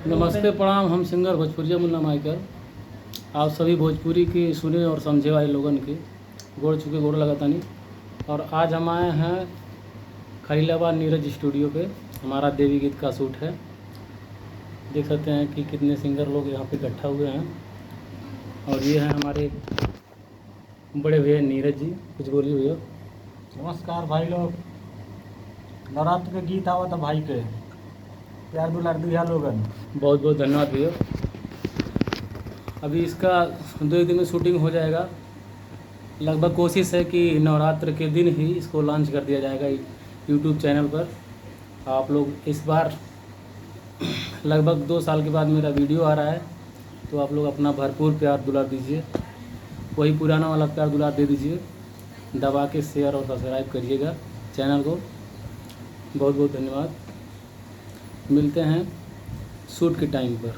नमस्ते प्रणाम। हम सिंगर भोजपुरिया मुन्ना माइकल आप सभी भोजपुरी की सुने और समझे वाले लोगन के गोड़ चुके गोड़ लगातानी। और आज हम आए हैं खलीलाबाद नीरज स्टूडियो पे। हमारा देवी गीत का शूट है। देख सकते हैं कि कितने सिंगर लोग यहाँ पे इकट्ठा हुए हैं। और ये हैं हमारे बड़े भैया नीरज जी। कुछ बोलिए भैया। नमस्कार भाई लोग। नवरात्र के गीत आवा था भाई के प्यार दुलार दिया लोगन। बहुत बहुत धन्यवाद भैया। अभी इसका 2 दिन में शूटिंग हो जाएगा। लगभग कोशिश है कि नवरात्र के दिन ही इसको लॉन्च कर दिया जाएगा यूट्यूब चैनल पर। आप लोग इस बार लगभग 2 साल के बाद मेरा वीडियो आ रहा है, तो आप लोग अपना भरपूर प्यार दुलार दीजिए। वही पुराना वाला प्यार दुलार दे दीजिए। दबा के शेयर और सब्सक्राइब करिएगा चैनल को। बहुत बहुत धन्यवाद। मिलते हैं शूट के टाइम पर।